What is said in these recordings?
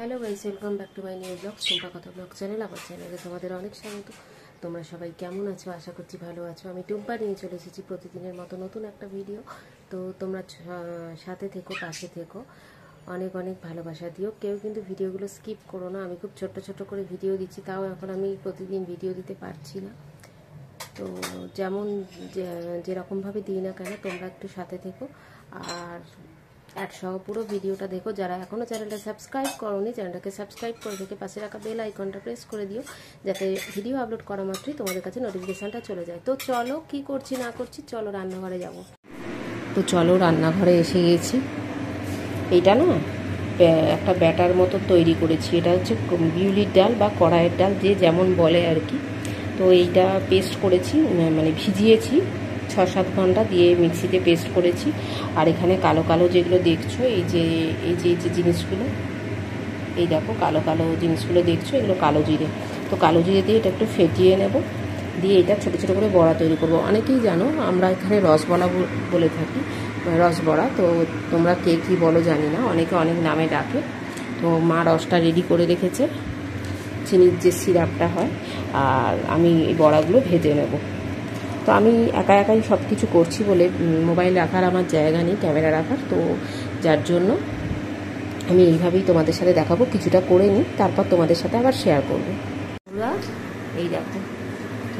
Hello guys, welcome back to my new blog Tumpa কথা blog channel. আমার চ্যানেলে তোমাদের অনেক স্বাগত। তোমরা সবাই কেমন আছো? আশা করছি ভালো আছো। আমি টুম্পা নিয়ে চলে এসেছি প্রতিদিনের মতো নতুন একটা ভিডিও। তো তোমরা সাথে থেকো, পাশে থেকো, অনেক অনেক ভালোবাসা দিও। কেউ কিন্তু ভিডিওগুলো স্কিপ করো না। আমি খুব ছোট্ট ছোট্ট করে ভিডিও দিচ্ছি, তাও এখন আমি প্রতিদিন ভিডিও দিতে পারছি না। তো যেমন যেরকমভাবে দিই না কেন, তোমরা একটু সাথে থেকো আর একসহ পুরো ভিডিওটা দেখো। যারা এখনও চ্যানেলটা সাবস্ক্রাইব করোনি, চ্যানেলটাকে সাবস্ক্রাইব করে থেকে পাশে রাখা বেল আইকনটা প্রেস করে দিও, যাতে ভিডিও আপলোড করা মাত্রই তোমাদের কাছে নোটিফিকেশানটা চলে যায়। তো চলো, কি করছি না করছি, চলো রান্নাঘরে যাব। তো চলো রান্নাঘরে এসে গেছি। এইটা না একটা ব্যাটার মতো তৈরি করেছি। এটা হচ্ছে বিউলির ডাল বা কড়াইয়ের ডাল, যে যেমন বলে আর কি। তো এইটা পেস্ট করেছি, মানে ভিজিয়েছি 6-7 ঘন্টা, দিয়ে মিক্সিতে পেস্ট করেছি। আর এখানে কালো কালো যেগুলো দেখছো, এই যে জিনিসগুলো, এই দেখো কালো কালো জিনিসগুলো দেখছো, এগুলো কালো জিরে। তো কালো জিরে দিয়ে এটা একটু ফেটিয়ে নেব, দিয়ে এটা ছোটো ছোটো করে বড়া তৈরি করব। অনেকেই জানো আমরা এখানে রসবড়া বলে থাকি, রসবড়া। তো তোমরা কে কী বলো জানি না, অনেকে অনেক নামে ডাকে। তো মা রসটা রেডি করে রেখেছে, চিনির যে সিরাপটা হয়, আর আমি এই বড়াগুলো ভেজে নেব। তো আমি একা একাই সব কিছু করছি বলে মোবাইল রাখার আমার জায়গা নেই, ক্যামেরা রাখার। তো যার জন্য আমি এইভাবেই তোমাদের সাথে দেখাবো, কিছুটা করে নিই, তারপর তোমাদের সাথে আবার শেয়ার করবো। আমরা এই দেখো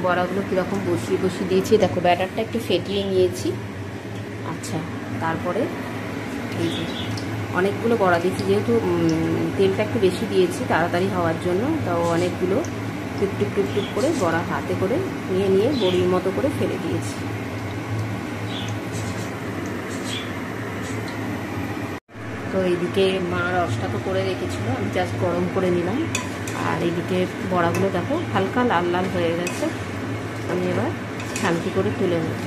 বড়াগুলো কীরকম বসিয়ে বসিয়ে দিয়েছি। দেখো ব্যাটারটা একটু ফেটিয়ে নিয়েছি। আচ্ছা, তারপরে এই যে অনেকগুলো বড়া দিয়েছি, যেহেতু তেলটা একটু বেশি দিয়েছি তাড়াতাড়ি হওয়ার জন্য। তাও অনেকগুলো টুপ টুপ টুপ টুপ করে বড়া হাতে করে নিয়ে বড়ির মতো করে ফেলে দিয়েছি। তো এইদিকে মা রসটা তো করে রেখেছিল, আমি জাস্ট গরম করে নিলাম। আর এইদিকে বড়াগুলো দেখো হালকা লাল লাল হয়ে গেছে। আমি এবার শান্তি করে তুলে নেব।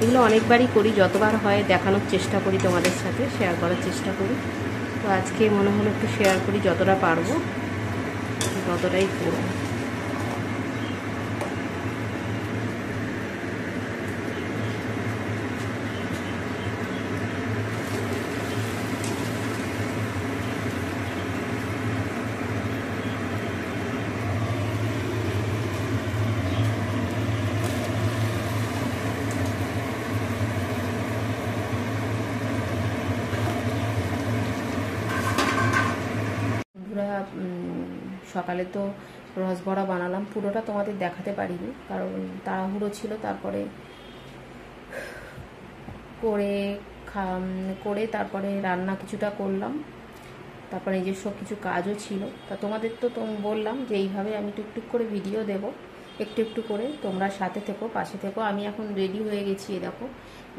এগুলো অনেকবারই করি, যতবার হয় দেখানোর চেষ্টা করি, তোমাদের সাথে শেয়ার করার চেষ্টা করি। তো আজকে মনে হলো একটু শেয়ার করি, যতটা পারবো ততটাই করব। সকালে তো রসবড়া বানালাম, পুরোটা তোমাদের দেখাতে পারিনি কারণ তাড়াহুড়ো ছিল। তারপরে করে তারপরে রান্না কিছুটা করলাম, তারপরে নিজস্ব কিছু কাজও ছিল। তা তোমাদের তো বললাম যে এইভাবে আমি টুকটুক করে ভিডিও দেব, একটু একটু করে। তোমরা সাথে থেকো, পাশে থেকো। আমি এখন রেডি হয়ে গেছি, দেখো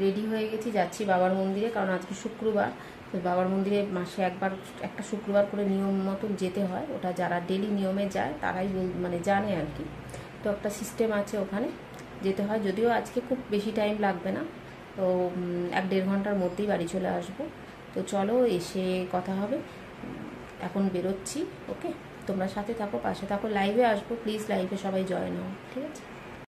রেডি হয়ে গেছি, যাচ্ছি বাবার মন্দিরে, কারণ আজকে শুক্রবার। তো বাবার মন্দিরে মাসে একবার, একটা শুক্রবার করে নিয়ম মতন যেতে হয়। ওটা যারা ডেলি নিয়মে যায় তারাই মানে জানে আর কি। তো একটা সিস্টেম আছে, ওখানে যেতে হয়। যদিও আজকে খুব বেশি টাইম লাগবে না, তো 1-1.5 ঘন্টার মধ্যেই বাড়ি চলে আসবো। তো চলো এসে কথা হবে। এখন বেরোচ্ছি, ওকে? তোমরা সাথে থাকো, পাশে থাকো। লাইভে আসবো, প্লিজ লাইভে সবাই জয়েন হও, ঠিক আছে?